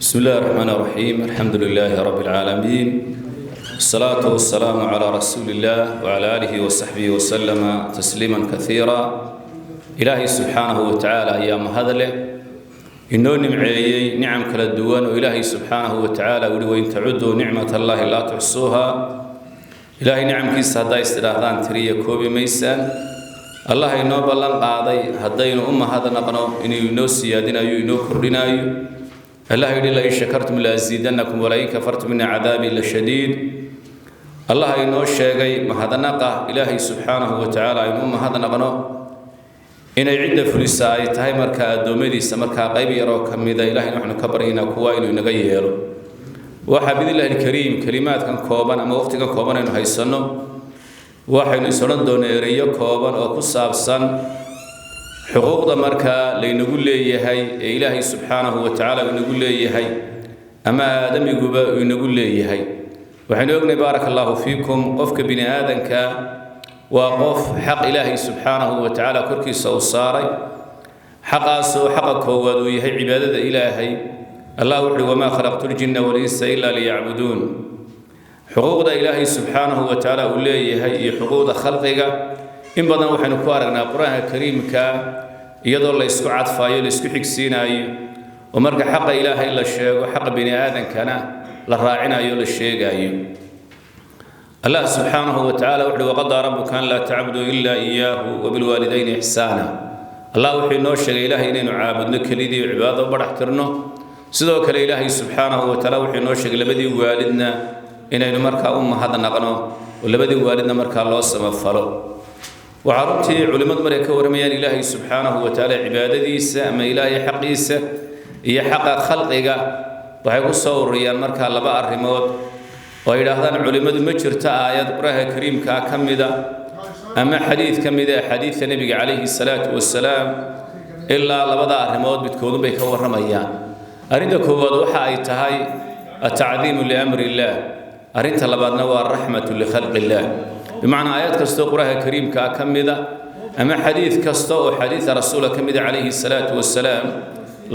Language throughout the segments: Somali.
بسم الله الرحمن الرحيم الحمد لله رب العالمين الصلاة والسلام على رسول الله وعلى آله وصحبه وسلم تسليما كثيرا إلهي سبحانه وتعالى أيام هذا له إنه نمعي نعم كلا الدوان وإلهي سبحانه وتعالى وإن تعدوا نعمة الله لا تحصوها إلهي نعم كيس هذا استراحان تريه كوبي ميسان الله إنه بلن قاضي هدين هذا نقنو إنه ينوسي يدنا ينو كردنا الله يقول لئن شكرتم لأزيدنكم ولئن كفرتم من عذابي لشديد الله إنه الشيء ما هذا نقى إلهي سبحانه وتعالى إنه هذا نقنو إن يعد فلساء تهي مركا دوميدي سمركا قيبي يرو كميدا إلهي نحن كبرينا كوائن ونغيره وحبيد الله الكريم كلمات كان كوبان أما وقت كان كوبان إنه هيسنو waxaynu isodhan doonaa ereyo kooban oo ku saabsan xuquuqda marka laynagu leeyahay ee ilaahay subxaanahu wa tacaala inagu leeyahay ama aadamiguba inagu leeyahay waxaynu ognahay baaraka allahu fiikum qofka bini aadanka waa qof xaq ilaahay subxaanahu wa tacaala korkiisa u saaray xaqaasoo xaqa koowaad uu yahay cibaadada ilaahay allah wuxuu wamaa khalaqtu ljinna walinsa ilaa liyacbuduun xuquuqda ilaahay subxaanahu wa tacaala uu leeyahay iyo xuquuqda khalqiga in badan waxaynu ku aragnaa qur-aanka kariimka iyadoo la isku cadfaayo la isku xigsiinaayo oo marka xaqa ilaahay la sheego xaqa bini aadankana la raacinayo la sheegaayo allah subxaanahu wa tacaala wuxuu waqadaa rabbuka an laa tacbuduu ilaa iyaahu wabilwaalidayni ixsaana allah wuxuu inoo sheegay ilaahay inaynu caabudno kelidii cibaadada u badhax tirno sidoo kale ilaahay subxaanahu wa tacaala wuxuu inoo sheegay labadii waalidna inaynu markaa u mahadnaqno oo labadii waalidna markaa loo samafalo waxaa runtii culimmadu markay ka warramayaan ilaahay subxaanahu wa tacaala cibaadadiisa ama ilaahay xaqiisa iyo xaqa khalqiga waxay ku soo ururiyaan markaa laba arrimood oo ay yidhaahdaan culimmadu ma jirto aayad qur-aanka kariimkaa ka mida ama xadiid ka mida xadiidka nebiga calayhi salaatu wasalaam ilaa labada arrimood midkoodun bay ka warramayaan arrinta koowaad waxa ay tahay atacdiimu liamri illaah arrinta labaadna waa raxmatu likhalqi illaah bimacnaa aayad kastoo qur-aanka kariimka ka mida ama xadiid kasta oo xadiida rasuula ka mida calayhi salaatu wasalaam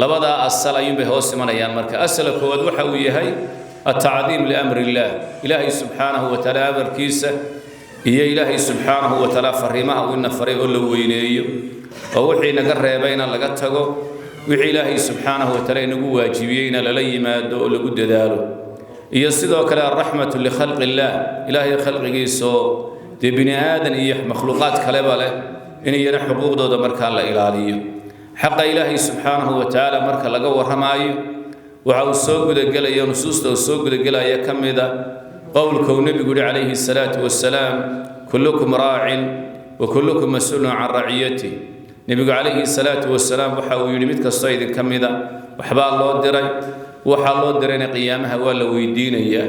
labadaa asal ayuunbay hoos imanayaan marka asala koowaad waxa uu yahay atacdiim liamri illaah ilaahay subxaanahu wa tacaala amarkiisa iyo ilaahay subxaanahu wa tacaala fariimaha uu ina faray oo la weyneeyo oo wixii naga reebayna laga tago wixii ilaahay subxaanahu wa tacaala inagu waajibiyeyna lala yimaado oo lagu dadaalo iyo sidoo kale raxmatu likhalqi illaah ilaahay khalqigiisoo dee bini aadan iyo makhluuqaad kaleba leh in iyana xuquuqdooda markaa la ilaaliyo xaqa ilaahay subxaanahu wa tacaala marka laga warramaayo waxa uu soo gudagelaya nusuusta uu soo gudagelaya ka mida qowlka uu nebigu yihi calayhi salaatu wasalaam kullukum raacin wa kullukum mas-uulun can raciyati nebigu calayhi salaatu wasalaam waxa uu yidhi mid kastoo idinka mida waxbaa loo diray waxaa loo dirayna qiyaamaha waa la weydiinayaa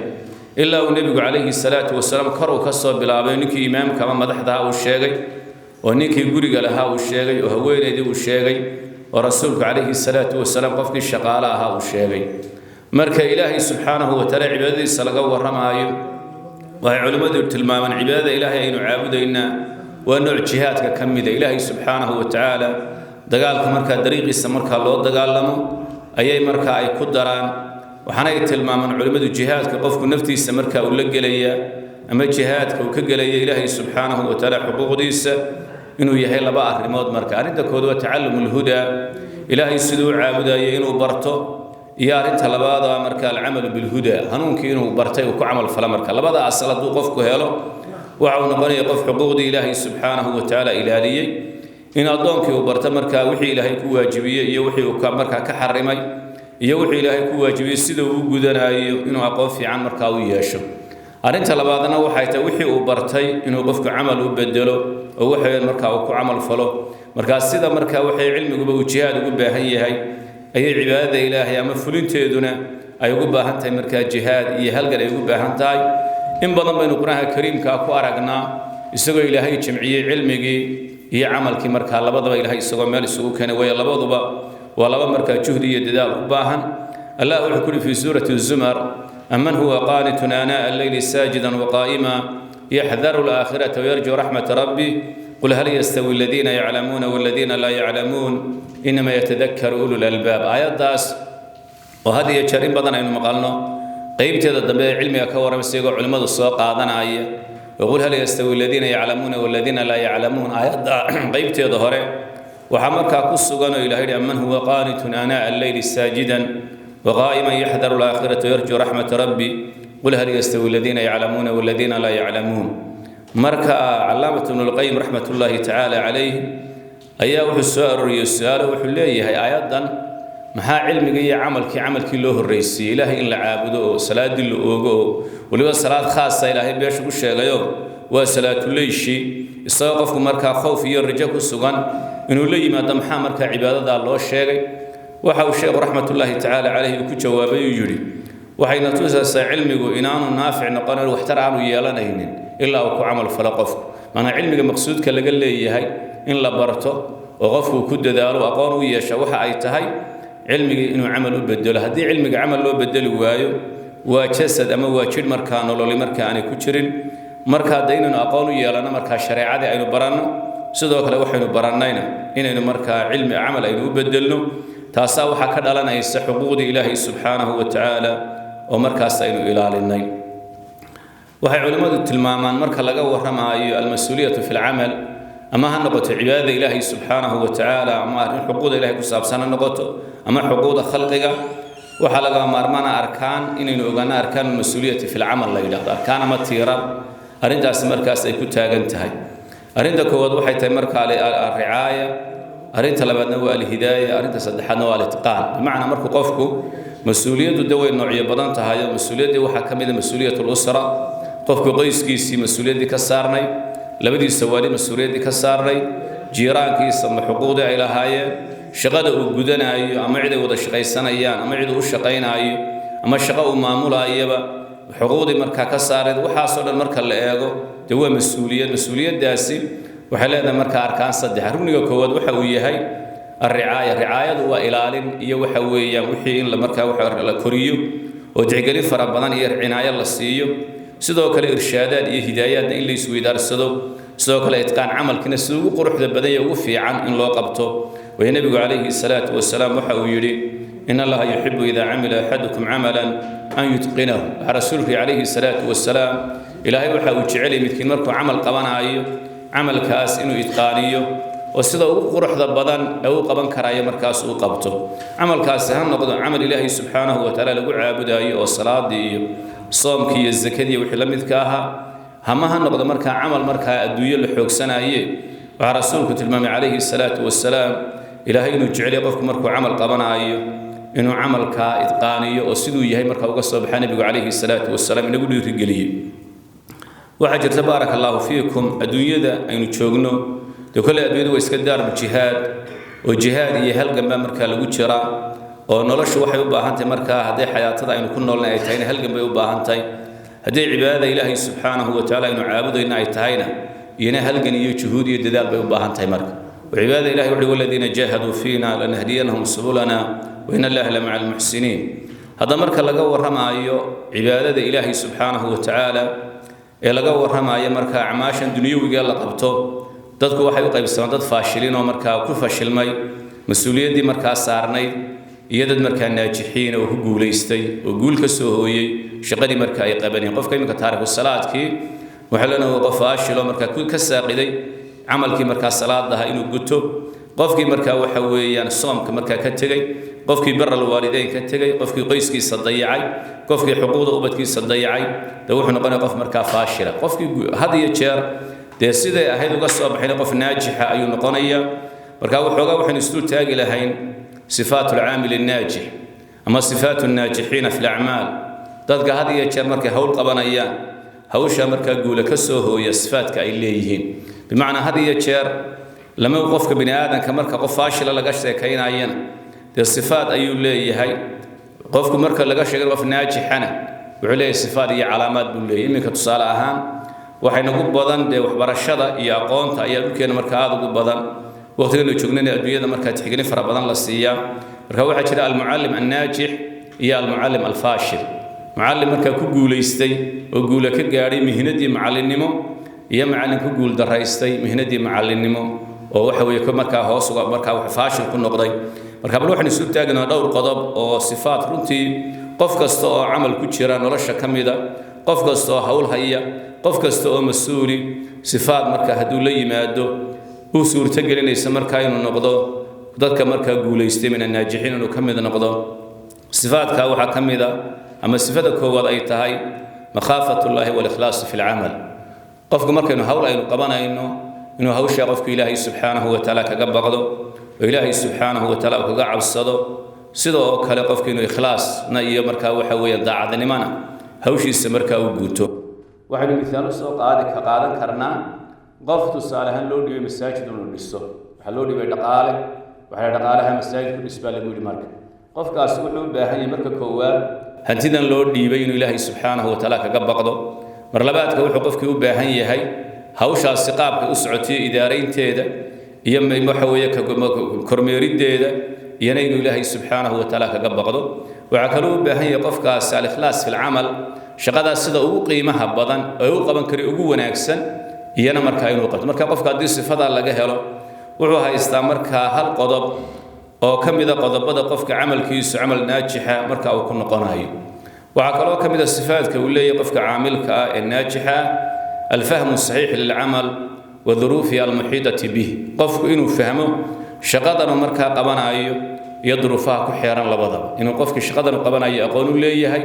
ilaa uu nebigu calayhi salaatu wasalaam kor uu ka soo bilaabay ninkii imaamka ama madaxdaha uu sheegay oo ninkii guriga lahaa uu sheegay oo haweenaydii uu sheegay oo rasuulku calayhi salaatu wasalaam qofkii shaqaale ahaa uu sheegay marka ilaahay subxaanahu wa tacaala cibaadadiisa laga warramaayo waxay culimmadu tilmaamaan cibaadada ilaahay aynu caabudaynaa waa nooc jihaadka ka mida ilaahay subxaanahu wa tacaala dagaalka markaa dariiqiisa markaa loo dagaalamo ayay markaa ay ku daraan waxaana ay tilmaamaan culimmadu jihaadka qofku naftiisa markaa uu la gelaya ama jihaadka uu ka gelaya ilaahay subxaanahu wa tacaala xuquuqdiisa inuu yahay laba arrimood marka arrinta kood waa tacalumu lhudaa ilaahay siduu u caabudayay inuu barto iyo arrinta labaad waa marka alcamalu bilhudaa hanuunkii inuu bartay uu ku camal fala marka labada asal hadduu qofku helo waxa uu noqonaya qof xuquuqdii ilaahay subxaanahu wa tacaala ilaaliyey in addoonkii uu barto markaa wixii ilaahay ku waajibiyey iyo wixii uu markaa ka xarimay iyo wixii ilaahay ku waajibiyey sida uu u gudanayo inuu aqoon fiican markaa u yeesho arrinta labaadna waxay tahay wixii uu bartay inuu qofku camal u bedelo oo waxay markaa uu ku camal falo markaa sida markaa waxay cilmiguba uu jihaad ugu baahan yahay ayay cibaadada ilaahay ama fulinteeduna ay ugu baahan tahay markaa jihaad iyo halgan ay ugu baahan tahay in badan baynu qur-aanka kariimka ku aragnaa isagoo ilaahay jamciyey cilmigii iyo camalkii markaa labadaba ilaahay isagoo meel isugu keenay way labaduba waa laba markaa juhdi iyo dadaal u baahan allah wuxuu ku yidhi fi suurati zumar amman huwa qaanitun aanaa alleyli saajidan waqaa'ima yaxdaru alaakhirata wayarju raxmata rabbi qul hal yastawi aladiina yaclamuuna waladiina laa yaclamuun inama yatadakkaru ulu lalbaab aayaddaas وهذه يشرين بدنا إنه مقالنا قيمت هذا الدبي علمي كورم سيقول علماء السوق عادنا آية ويقول هل يستوي الذين يعلمون والذين لا يعلمون آيات قيمت هذا هره وحمرك قص جنو إلى هير من هو قانت آناء الليل ساجدا وقائما يحذر الآخرة ويرجو رحمة ربي قل هل يستوي الذين يعلمون والذين لا يعلمون مركا علامة ابن القيم رحمة الله تعالى عليه أيها السؤال السؤال وحليه هي آيات maxaa cilmiga iyo camalkii loo horeysay ilaahay in la caabudo oo salaadii la oogo waliba salaad khaas ah ilaahay beesha ku sheegayo waa salaatul layshi isagoo qofku markaa khoof iyo rajo ku sugan inuu la yimaado maxaa markaa cibaadada loo sheegay waxa uu sheekhu raxmatullaahi tacaala calayhi ku jawaabay uu yiri waxayna tusaysaa cilmigu inaanu naafic noqon wax tar aanu yeelanaynin ilaa uu ku camal falo qofku maana cilmiga maqsuudka laga leeyahay in la barto oo qofku ku dadaalo aqoon u yeesho waxa ay tahay علمي إنه عمل بدله هذه علمي عمل لو بدل وايو وجسد أما واجد مركان ولا لمركان كشرين مركا ديننا أقانو يلانا مركا شريعة إنه برانا صدق له وحنا برانينا إنه مركا علم عمل إنه بدله تاساو حكر لنا يستحقود إلهي سبحانه وتعالى ومركا سينو إلى النين وهي علماء التلمامان مركا لقوا وحنا المسؤولية في العمل أما هنقطة عبادة إلهي سبحانه وتعالى أما حقوق إلهي كساب سنة نقطة أما حقوق خلقك وحلقة مرمانا أركان إنه أغنى أركان المسؤولية في العمل لا يلاحظ أركان ما تيرا أرنت أسمركاس يكون تاجنتهاي أرنت كود وحي تمرك على الرعاية أرنت لبنا الهداية أرنت صدحنا والاتقان بمعنى مركو قفكو مسؤولية الدوائر النوعية بدنتها هي مسؤولية وحكمة مسؤولية الأسرة قفكو قيس كيسي مسؤولية كسارني لبدي السوالي مسؤولية كسارني جيران كيس حقوق إلى هاي شغله وجودنا أيه أما عده وده شقي سنة أيام أما عده وشقينا أيه أما شقه ومعمول أيه حقوق المركز كسارد وحاصل المركز اللي أجو هو مسؤولية داسي وحلا مركز أركان صدق هروني كود وحويه هاي الرعاية هو إلال يوحويه وحين لمركز وحر الكوريو وتعقلي فربنا عناية للسيو سدوا كل إرشادات هدايات اللي يسوي دار سدوا كل إتقان عمل كنا سوق قروح البداية وفي عن إن لا قبته والنبي عليه الصلاة والسلام وحويري إن الله يحب إذا عمل أحدكم عملا أن يتقنه رسوله عليه الصلاة والسلام إلهي وحوي جعلي مثل مركو عمل قبنا أيه عمل كاس إنه إتقانيه وسيدا قروح البدن أو قبن كراية مركاس وقبته عمل كاس هم نقد عمل إلهي سبحانه وتعالى لو عابد أيه والصلاة دي صوم كي الزكاة وحلم ذكاها همها نقد مركا عمل مركا الدنيا لحوك سنة أيه ورسولك تلمام عليه الصلاة والسلام إلهي إنه جعل يقفكم مركو عمل قبنا أيه إنه عمل كإتقانية وسيدو يهي مركو وقصة بحانه عليه الصلاة والسلام إنه يقولوا رجليه وحجر تبارك الله فيكم الدنيا ذا إنه تشوقنه لكل الدنيا ويسكدار بالجهاد والجهاد يهل جنب مركا لوجرا ونلاش وحي وباهنتي مركا هذه حياتنا إنه كنا لنا أيتين هل جنب وباهنتي هذه عبادة إلهي سبحانه وتعالى إنه عابد إن أيتينا ينهل جنيه جهود يدل بوباهنتي مركا وعباد الله وحده والذين جاهدوا فينا لنهدينهم سبلنا وإن الله لمع المحسنين هذا مركز لقوا ورمايو عبادة إلهي سبحانه وتعالى لقوا ورمايو مركز عماشا دنيوي قال لقبته تذكر واحد طيب السنة فاشلين ومركز كل فاشل ماي مسؤولية دي مركز صارني يدد مركز ناجحين وهو ليستي وقول كسوهوي شغلي مركز يقبني قف كيما كتارك الصلاة كي وحلنا وقف فاشل ومركز كل كساقدي عملكي مركز صلاة ده إنه قلته قفكي مركز وحوي يعني الصوم كمركز كتجي قفكي بر الوالدين كتجي قفكي قيسكي صديعي قفكي حقوق أبدكي صديعي ده وحنا قلنا قف مركز فاشلة قفكي هذه الشر ده سيدة هيدا قصة بحين قف ناجحة أيون قنية مركز وحوجا وحنا نستول تاجي لهين صفات العامل الناجح أما صفات الناجحين في الأعمال تذكر هذه الشر مركز هول قبنيان هوشة مركز جولة كسوه هي صفات كإليهين بمعنى هذه الشر لما يوقفك بني آدم كمركز قف فاشل لقاش كاين عينا دي الصفات أيو لي هاي قفك مركز لقاش قف ناجح أنا وعليه الصفات هي علامات بولي إنك تصال أهان وحين نقول بدن دي وحبر الشدة يا قونت يا لكن مركز هذا قول بدن وقت إنه يشوفني الدنيا ده مركز تحقني فرا بدن للسيا مركز واحد شراء المعلم الناجح يا المعلم الفاشل معلم مركز كقول يستي وقول كجاري مهندي معلم يا معلم كقول درايستي مهندي معلم ووحوي كمركز هوس ومركز فاشل كل نقضي marka bal waxaan isu taagnaa dhowr qodob oo sifaat runtii qof kasta oo amal ku jira nolosha kamida qof kasta oo hawl haya qof kasta oo mas'uuli sifaat marka haduu la yimaado uu suurta gelinaysa marka inuu noqdo dadka marka guuleystay min naajixiin inuu kamid noqdo sifaatka waxa kamida ama sifada koowaad ay tahay makhaafatullaahi wal ikhlaas fil amal qofku marka inuu hawl aynu qabanayno inuu hawsha qofku ilaahay subhanahu wa ta'ala kaga baqdo oo ilaahay subhanahu wa ta'ala kaga cabsado sidoo kale qofku inuu ikhlaas na iyo marka waxa weeye daacadnimana hawshiisa marka uu guuto waxaan misaal soo qaadan karnaa qof tusaalahan loo dhigay masaajid inuu dhiso waxa loo dhigay dhaqaalaha masaajid ku dhisbaa lagu yiri marka qofkaas wuxuu u baahan yahay marka koowaad hantidan loo dhiibay inuu ilaahay subhanahu wa ta'ala kaga baqdo mar labaadka wuxuu qofkii u baahan yahay hawshaas qaabka u socotay idaareynteeda iyo waxa weeye kormeerideeda iyo inuu ilaahay subhanahu wa ta'ala kaga baqdo waxa kale uu baahan yahay qofkaas al-ikhlaas fil amal shaqada sida ugu qiimaha badan oo uu qaban karo ugu wanaagsan iyana marka inuu qabto marka qofka hadii sifada laga helo wuxuu haystaa marka hal qodob oo kamida qodobada qofka amalkiisu amal naajixa marka uu ku noqonayo waxa kale oo kamida sifaadka uu leeyahay qofka aamilka ah ee naajixa الفهم الصحيح للعمل وظروف المحيطة به قف إنه فهمه شقدنا مركا قبنايو يظروفها كحيران لبضب إنه قفك شقدنا قبنايو أقولوا لي هي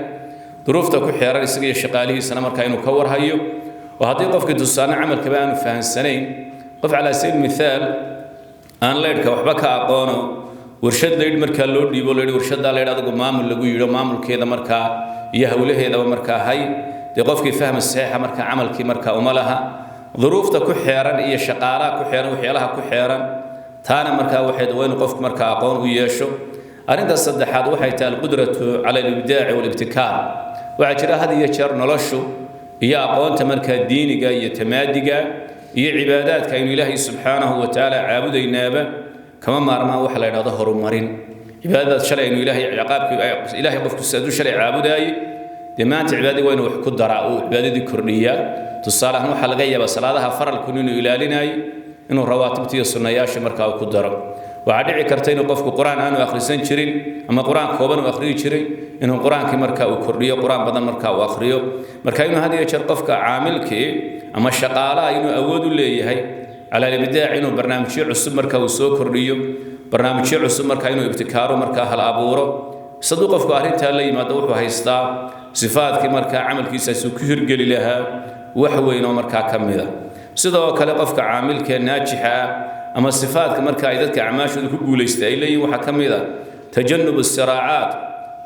ظروفته كحيران يسقي شقاله سنة مركا إنه كور هيو وهذه قفك تصانع عمل كمان فهم سنين قف على سبيل المثال أنا ليرك وحبك أقونه ورشد ليد مركا لود يقول ليد ورشد على ليد أقول مامل لقول يلو مامل كذا مركا يهوله هذا مركا هاي قفك فهم الصحيح مركا عملك مركا وملها ظروفته كحيران إيه شقارة كحيران وحيالها كحيران تانا مركا واحد وين قفك مركا أقون ويشو أريد أصدق هذا وحيت القدرة على الإبداع والابتكار وعشرة هذه يشر نلشو هي أقون تمركا ديني جاي تمادجا هي عبادات كأن الله سبحانه وتعالى عابد النابة كما مرنا وحلا إلى ظهر مرين عبادات شرع إنه إلهي عقابك إلهي قفك السادو شرع عابداي دمانت عبادي وين وحكو الدرع عبادي كردية تصالح نوح الغية بصلاتها فرل كنون إلاليناي إنه رواتبتي السنة ياش مركا وكدرة وعدي كرتين وقفك قرآن أنا وآخرين شرين أما قرآن كوبان وآخرين شرين إنه قرآن كمركا وكردية قرآن بدن مركا وآخريه مركا إنه هذه يشر قفك عامل كي أما الشقالة إنه أود اللي هي على الإبداع إنه برنامج شيء عصب مركا وسو كردية برنامج شيء عصب مركا إنه ابتكاره مركا هالعبوره صدق قفك أهرين تالي ما دوحوا هيستا صفات مركا عمل كيسا سكير قلي لها وحوين ومركا كمذا سيدا وكلا قفك عامل كناجحة أما الصفات مركا إذا كعماش وذكو ليستايلي وحكم ذا تجنب الصراعات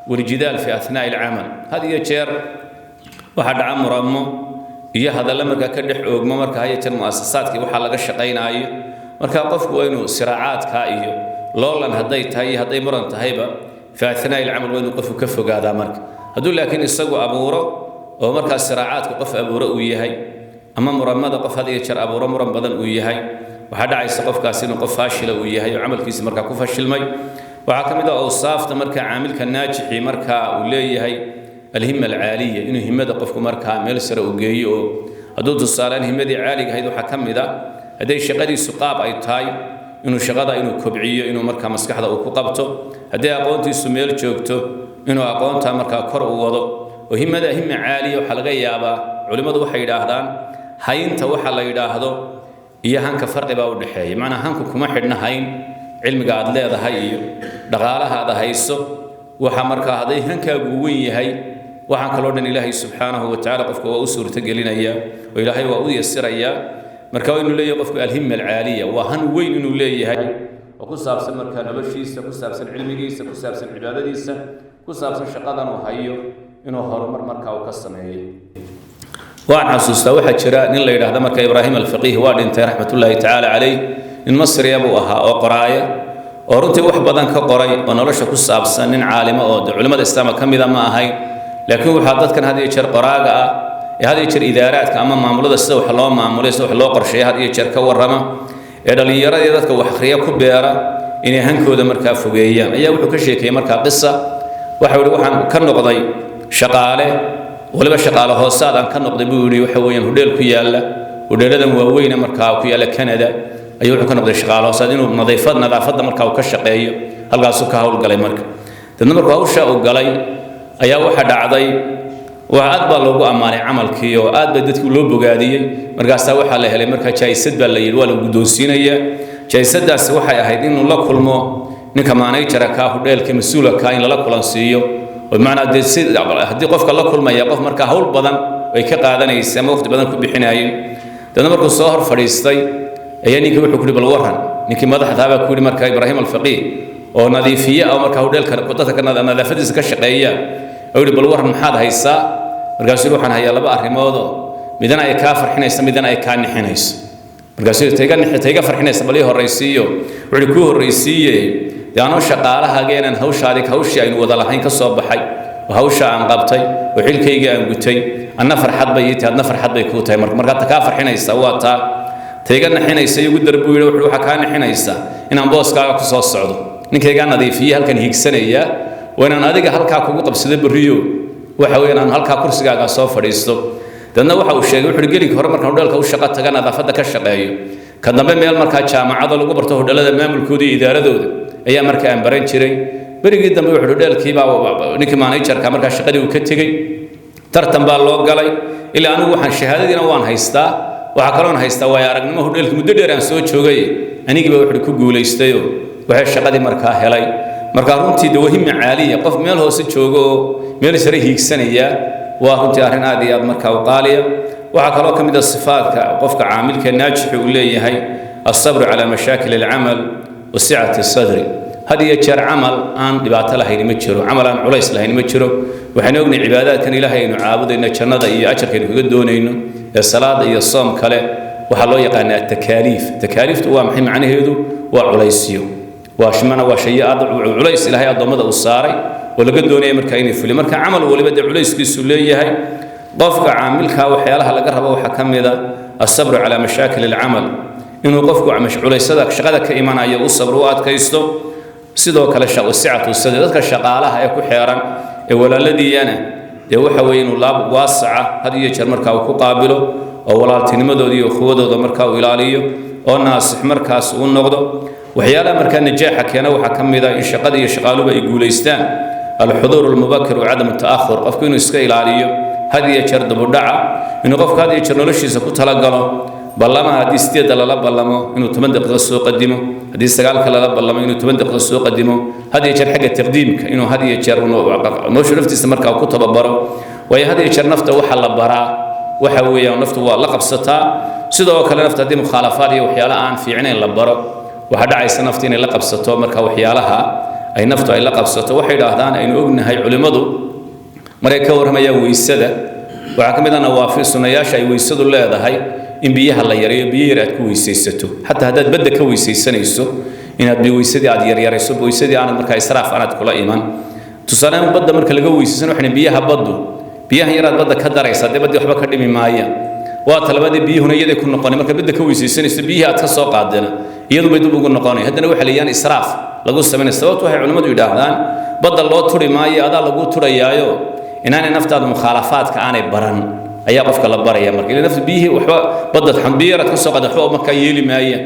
والجدال في أثناء العمل هذه يشير واحد عام رمو إيه هذا لما كدح ما مركا هي المؤسسات كي وحلق الشقين أي مركا قفك وينو صراعات كايو لولا هديت هدي مرن تهيبة في أثناء العمل وينو قفو كفو هذا مركا هدول لكن يسقوا أبوره ومركز الصراعات قف أبوره وياهي أما مرمى قف هذا يشر أبوره مرمى بدن وياهي وحدا عيسى قف كاسين وقف فاشل وياهي وعمل كيس مركا كفاشل مي وحكم إذا أوصاف تمركا عامل كناجحي مركا ولياهي الهمة العالية إنه همة قف مركا ملسر وجيو هدول الصالين همة عالية هيدو حكم إذا هذا شقدي سقاب أي تاي إنه شغدا إنه كبعية إنه مركا مسكح هذا وكقبته هذا أقونتي سميل شوكته إنه أقونتها مركا كر ووضع وهمة همة عالية وحلقة يابا علماء وحي يداهدان هين توحى يداهدو إيا هنك فرق باود حي معنى هنك كما حدنا هين علم قاعد لا هذا هي دغالة هذا هيسو وحمركا هذا هنك قوي هي وحن كلودن إلهي سبحانه وتعالى قفك وأسر تقلنا إياه وإلهي وأودي السر إياه مركا إنه ليه قفك الهمة العالية وهن وين إنه ليه هي وكسب سن مركا نبشيسة كسب سن علميسة كسب سن عبادتيسة كسب سن شقادن وهيو إنه هرمر مركا وكسمه وعن حسوسته واحد شراء نلا يراه مركا إبراهيم الفقيه وادين رحمة الله تعالى عليه in Masr yabuha oo qoraaya oo runtii wax badan ka qoray oo nolosha ku saabsan nin caalimo oo culimada islaamka kamida ma ahay laakiin waxa dadkan hadii jeer qoraaga ah ee hadii jeer idaaraadka ama maamulada sida wax loo maamulo sida wax loo qorsheeyo hadii jeer ka warrama ee dhalinyarada dadka wax akhriya ku beera inay hankooda markaa fogeeyaan ayaa wuxuu ka sheekay markaa qissa waxa uu waxaan ka noqday shaqaale waliba shaqaale hoosaad aan ka noqday buu yiri waxa weeyaan hodeel ku yaala hodeeladan waaweyn markaa ku yaala Canada ayuu wuxuu ka noqday shaqaalo saad inuu nadaafadda markaa uu ka shaqeeyo halkaasuu ka hawlgalay marka dadna markuu hawsha uu galay ayaa waxa dhacday waa aad baa loogu ammaanay camalkii oo aad bay dadkii loo bogaadiyey markaasaa waxaa la helay markaa jaayisad baa la yidhi waa la guddoonsiinayaa jaayisadaasi waxay ahayd inuu la kulmo ninka maanayjara kaa hudheelka mas-uula kaa in lala kulansiiyo oo bimacnaa dee haddii qofka la kulmaya qof markaa hawl badan ay ka qaadanaysa ama waqti badan ku bixinayeen dadna markuu soo hor fadhiistay ayaa ninkii wuxuu ku yidhi bal warran ninkii madaxda baa ku yidhi markaa ibraahim alfaqiih oo nadiifiye ah markaa hudheelka dadka nadaafadiisa ka shaqeeya oo yidhi bal warran maxaad haysaa markaasuu waxaan hayaa laba arrimood midna ay kaa farxinayso midna ay kaa nixinayso markaasuu tayga farxinaysa bal ii horraysiiyo wuxuu ku horraysiiyey yaano shaqaalahageenan hawshii aynu wada lahayn ka soo baxay oo hawsha aan qabtay oo xilkayga aan gutay anna farxad bay ii tahay adna farxad bay kuu tahay markaa ta kaa farxinaysa waa taa tayga nixinaysa igu darbu yidhi wuxuu waxa kaa nixinaysa inaan booskaaga ku soo socdo ninkaygaa nadiifiye halkan hiigsanaya waa inaan adiga halkaa kugu qabsado berriyo waxa weeyaan aan halkaa kursigaaga soo fadhiisto dadna waxa uu sheegay wuxuu gelinka hore markaan hudheelka u shaqo taga nadaafadda ka shaqeeyo ka dambe meel markaa jaamacada lagu barto hudheelada maamulkooda iyo idaaradooda ayaa markaa aan baran jiray berigii dambe wuxuu hudheelkiibaa ninkii maanajarka markaa shaqadii uu ka tegey tartan baa loo galay ilaa anigu waxaan shahaadadiina waan haystaa waxaa kaloon haystaa waayo aragnimo hudheelka muddo dheer aan soo joogay anigiiba wuxuu ku guulaystayoo waxay shaqadii markaa helay markaa runtii de wahima caaliya qof meel hoose joogo oo meel sare hiigsanaya waa runtii arrin aad iyo aad markaa u qaaliya waxaa kaloo ka mid ah sifaadka qofka caamilka naajixi uu leeyahay asabru calaa mashaakil alcamal wa sicati sadri had iyo jeer camal aan dhibaato lahayn ma jiro camal aan culays lahayn ma jiro waxaan ognahay cibaadaadkan ilaahay aynu caabudayno jannada iyo ajarkaynu kaga doonayno ee salaada iyo soom kale waxaa loo yaqaanaa takaaliiftu waa maxay macnaheedu waa culaysyo waa shay aad culays ilaahay addoommada uu saaray oo laga doonaya markaa inay fuliyo marka camal waliba dee culayskiisu leeyahay qofka caamilkaa waxyaalaha laga rabo waxaa ka mid a asabru calaa mashaakil alcamal inuu qofku culaysada shaqada ka imanayo u sabro u adkaysto sidoo kale sicatu sadri dadka shaqaalaha ee ku xeeran ee walaaladiiyana dee waxa weeye inuu laab waasaca had iyo jeer markaa uu ku qaabilo oo walaaltinimadooda iyo ukhuwadooda markaa uu ilaaliyo oo naasix markaas uu noqdo waxyaalaha markaa najaaxa keena waxaa ka mid ah in shaqada iyo shaqaaluba ay guulaystaan alxuduur almubakir wacadam ta'ahur qofku inuu iska ilaaliyo had iyo jeer dubudhaca inuu qofku had iyo jeer noloshiisa ku talagalo ballamaha haddii 8 lala ballamo inuu 10 daqiiqo soo qadimo haddii 9 lala ballamo inuu 10 daqiiqo soo qadimo had iyo jeer xagga taqdiimka inuu had iyo jeer nolosha naftiisa markaa ku tababaro waayo had iyo jeer nafta waxa la baraa waxa weeyaan naftu waa la qabsataa sidoo kale nafta haddii mukhaalafaad iyo waxyaala aan fiicnayn la baro waxa dhacaysa nafta inay la qabsato marka waxyaalaha ay naftu ay la qabsato waxay yiraahdaan aynu ognahay culimadu markay ka warramayaan weysada waxa ka mid ah nawaafil sunayaasha ay weysadu leedahay in biyaha la yareeyo biyo yar aad ku weysaysato xataa haddaad badda ka weysaysanayso inaad weysadii aad yaryarayso weysadii aanad markaa israaf aanad kula iman tusaale badda marka laga weysaysan waxaan biyaha yaraad badda ka daraysa dee badda waxba ka dhimi maaya waa talabadii biyuhuna iyada ku noqonay marka badda ka weysaysanayso biyaha aad ka soo qaadana iyadu bay dib ugu noqonay haddana waxa leeyaan israaf lagu sameeyo sababtu waxay culimadu yiraahdaan badda loo turi maayo adaa lagu turayaayo inaanay naftaada mukhaalafaadka aanay baran ayaa qofka la baraya marka ilaa nafta biyihii waxba badda xambiirad ka soo qaada waxba marka yeeli maayaan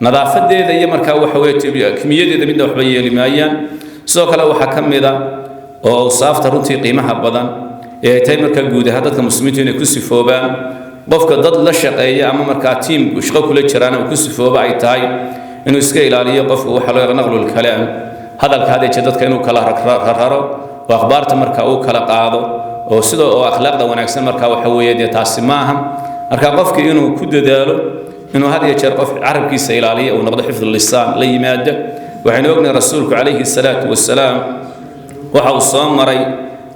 nadaafadeeda iyo marka waxa weeye kimiyadeeda midna waxba yeeli maayaan sidoo kale waxa ka mid ah oo saafta runtii qiimaha badan ee tay marka guud ahaan dadka muslimiintu inay ku sifoobaan qofka dad la shaqeeya ama marka team shaqo kula jiraan oo ku sifooba ay tahay inuu iska ilaaliyo qofka waxa loo yaqaan naqlul kalaam hadalka hadii dadka inuu kala raro oo akhbaarta marka uu kala qaado oo sidoo oo akhlaaqda wanaagsan marka waxa weeye taasi maaha marka qofkii inuu ku dadaalo inuu had iyo jeer qof carabkiisa ilaaliyo oo noqdo xifdul lisaan la yimaado waxaynu ognahay rasuulku calayhi salaatu wasalaam waxa uu soo maray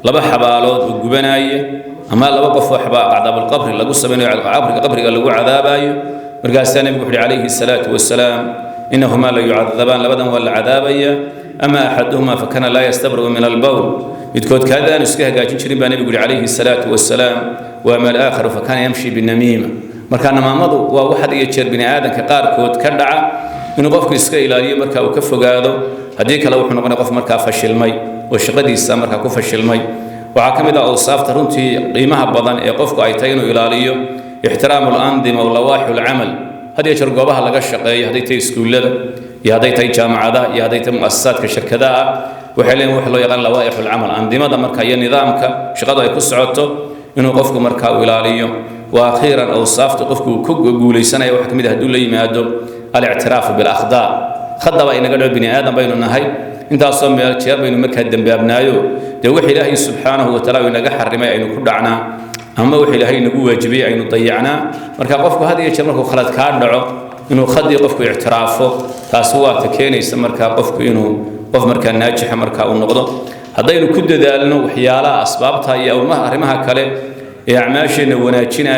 laba xabaalood oo gubanaya ama laba qof oo cadaabul qabri lagu sameeyo qabriga lagu cadaabayo markaas nabigu wuxuu calayhi salaatu wasalaam innahuma la yu'adaban labadan wal cadabaya ama ahaduhuma fa kana la yastabru min al-bawl midkood kaadaan iska hagaajin jirin baa nabigu calayhi salaatu wasalaam wa ma al-akhar fa kana yamshi bin namima marka namaamadu waa waxa iyo jeer bini aadanka qaarkood ka dhaca inuu qofku iska ilaaliyo marka uu ka fogaado hadii kale wuxuu noqonaa qof marka fashilmay oo shaqadiisa marka ku fashilmay waxa kamid ah awsaafta runtii qiimaha badan ee qofku ay tahay inuu ilaaliyo ixtiraamul andima wa lawaaxul amal هذه يجر جوابها لقى الشقية هذه تي سكولة يا هذه تي جامعة يا هذه تي مؤسسات كشركة وحلين وحلو يقال لوائح العمل عندي ماذا مركا هي نظامك شغله يكون سعته إنه قفك مركا ولاليه وأخيرا أوصافت قفك كقولي سنة وحكم ده دول لي ما دول الاعتراف بالأخطاء خضوا إن قالوا بني آدم بين النهاي أنت أصلا بيرتشير بين مكة دم بأبنائه ده وحي الله سبحانه وتعالى ونجح الرماء إنه كل عنا أما وحي الله نجوا جبيع إنه ضيعنا مركا قفك هذه يشمر مركا خلت كارنعه إنه خدي قفك اعترافه تاسوا تكيني سمركا قفك إنه قف مركا ناجح مركا ونقضه هذا إنه كد ذلنا وحيالا أسبابتها أو ما أرمها كله إعماشنا وناجنا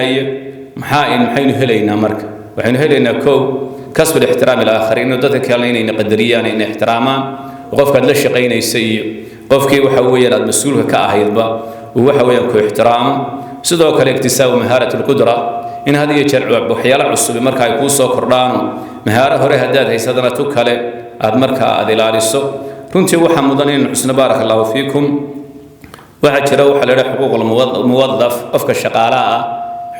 محين هلينا مركا وحين هلينا كو كسب الاحترام الآخرين ودتك يالين إن قدريان إن احتراما وقفك لا شقين يسيء قفك وحويا المسؤول كأهيد با وحويا كو احترام سدوك الاكتساب مهارة القدرة إن هذه يشرع بحيالا عصب مركا يكون سو كردانو مهارة هوري هداد هي سدنا توكله أد مركا أدلاليسو runtii waxa mudan in xusna barakallahu fiikum waxa jira waxa la xuquuq muwaddaf qofka shaqaalaha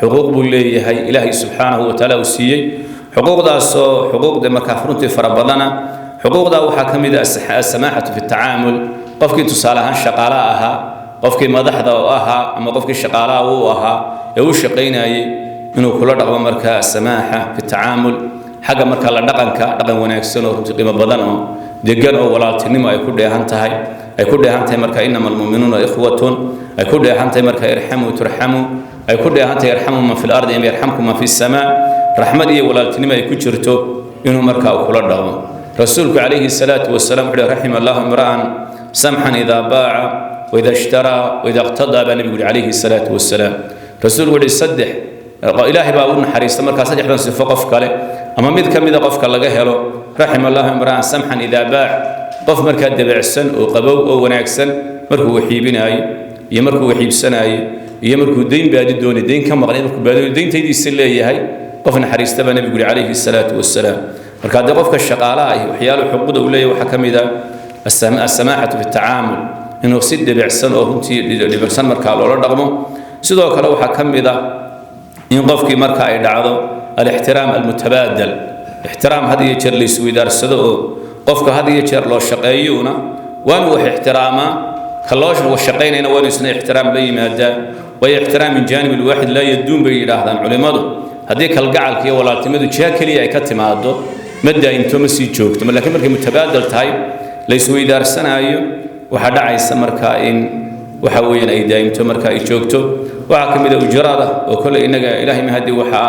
xuquuq buu leeyahay ilaahay subhanahu wa ta'ala uu siiyay xuquuqdaas oo xuquuqda marka runtii farabadana xuquuqda waxa kamid ah as-samaahatu fi at-ta'amul qofkii tusaalahan shaqaalaha qofkii madaxda oo aha ama qofkii shaqaalaha uu aha ee uu shaqeynayay inuu kula dhaqmo marka as-samaaha fi at-ta'amul xaga marka la dhaqan wanaagsan oo runtii qiimo badan oo degan oo walaaltinimo ay ku dheehantahay marka innamal mu'minuuna ikhwatun ay ku dheehantahay marka irhamu turhamu ay ku dheehantahay irhamu man fil ardi yarhamkum man fis samaa rahmad iyo walaaltinimo ay ku jirto inuu marka kula dhaqmo rasuulku alayhi salatu wasalaam wuxuu rahimallahu imra'an samhan idha baa'a wa idha ishtara wa idha iqtada ba nabi alayhi salatu wasalaam rasuulku wuxuu saddex ilaahi baa uu naxariista marka saddexdan sifo qof kale ama mid kamida qofka laga helo rahimallahu imra'an samhan idha baa'a qof marka dabacsan oo qabow oo wanaagsan markuu waxiibinayo iyo markuu waxiibsanayo iyo markuu deyn baadi doonay deyn ka maqnay markuu baadi deyntiisa leeyahay qof naxariista baa nabi alayhi salatu wasalaam marka hada qofka shaqaalaha ah waxyaalo xuquuqda uu leeyahay waxa kamida as-samaahatu fi at-ta'amul inuu si dabacsan oo runtii dabacsan marka loola dhaqmo sidoo kale waxa kamida in qofkii marka ay dhacdo al-ihtiram al-mutabadal احترام هذه يجر لي سوي دار الصدق قفك هذه يجر لو شقيونا وانو احتراما خلاص والشقين هنا وانو سنة احترام بي مادة وهي احترام من جانب الواحد لا يدوم بي لهذا علماء هذيك القعل كي ولا اعتمدوا شاكلي اي كتم هذا مدة انتم مسي جوكتم لكن مركي متبادل تايب ليسوي دار السنة ايو وحدا عيسى مركائن وحوين اي دايم تمركا اي جوكتو وحكم اذا اجراده وكل انك الهي مهدي وحا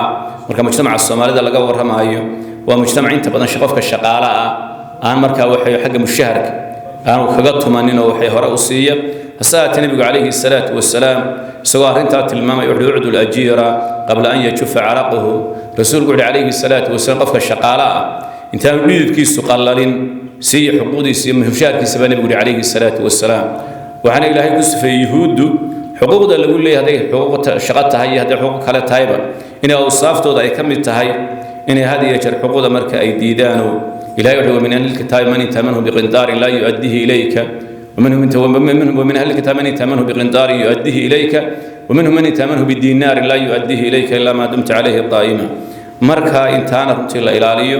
مركا مجتمع الصومالي لغا ورمايو ومجتمع انت بدن شقفك الشقاله aan marka waxay xaq mushaharka aan kaga tumanin oo waxay hore u siiyay hasaat nabiga kaleeyhi salaatu wasalaam isagoo arinta tilmaamay wuxuu ucdu al-ajira qabla an yajufa araqahu rasuulku kaleeyhi salaatu wasalaam qofka shaqaalaha inta uu dhididkiisu qallalin si xuquuqdiisa iyo mushaharkiisa nabiga kaleeyhi salaatu wasalaam waxana ilaahay ku sifay yahuudu xuquuqda lagu leeyahay xuquuqda shaqada hay haday xuquuq kale taayba inay awsaaftooda ay kamid tahay inay hadiye jar xuquuqda marka ay diidaano إلهي ومن أهل الكتاب من يتمنه بقنطار لا يؤديه إليك ومن أهل الكتاب من يتمنه بقنطار يؤديه إليك ومنهم من يتمنه بالدينار لا يؤديه إليك إلا ما دمت عليه قائما مركا إنتانا رمتي الله إلاليه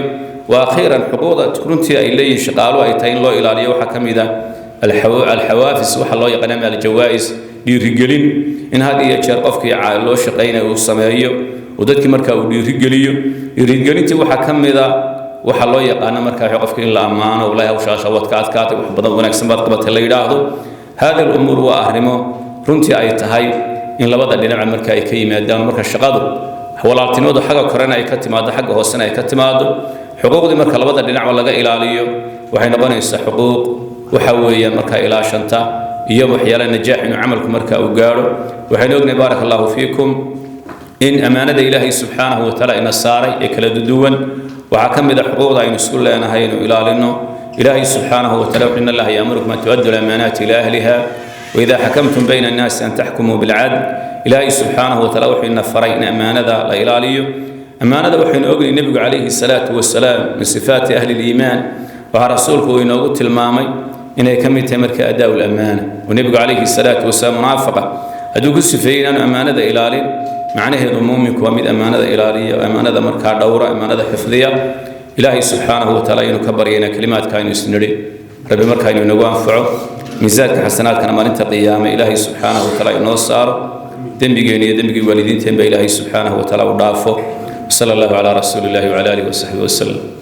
وأخيرا حقوق تكرنتي إليه شقالوا أيتين الله إلاليه وحكم إذا الحوافز وحا الله يقنم على الجوائز ليرجلين إن هذه يشرقفك على الله شقين والسماوية ودتك مركا وليرجليه يرجلين وحكم إذا waxa loo yaqaan marka qofka in la amaano walaa hawshaasha wadkaadkaad wax badan wanaagsan baad qabatay la yiraahdo hada al-umur wa ahrimo runtii ay tahay in labada dhinac marka ay ka yimaadaan marka shaqadu walaaltinimadu xaga korena ay ka timaado xaga hoosena ay ka timaado xuquuqdii marka labada dhinac laga ilaaliyo waxay noqonaysaa xuquuq waxa weeyaan marka ilaashanta iyo waxyaalaha najaax in amalku marka uu gaaro waxay noqonay barakallahu fiikum in amaanada ilaahi subhanahu wa ta'ala ina saaray ee kala duwan وحكم إذا حقوق أي نسكول لنا هين إلى لنا إلهي سبحانه وتعالى إن الله يأمركم أن تؤدوا الأمانات إلى أهلها وإذا حكمتم بين الناس أن تحكموا بالعدل إلهي سبحانه وتعالى وحين فرين أمانة لا إلى لي أمانة وحين أقول النبي عليه الصلاة والسلام من صفات أهل الإيمان ورسولك إن قلت المامي إن كم يتمرك أداء الأمانة والنبي عليه الصلاة والسلام منافقة أدوك السفين أمانة إلى لي معناه ضمومك ومد أمانة إلهية وأمانة مركع دورة أمانة حفظية إلهي سبحانه وتعالى ينكبر ينا كلمات كائن يسنري ربي مركع ينوان فعه ميزات حسنات كان مالنت قيامة إلهي سبحانه وتعالى ينصار دنبي والدين تنبي إلهي سبحانه وتعالى وضعفه صلى الله على رسول الله وعلى آله وصحبه وسلم.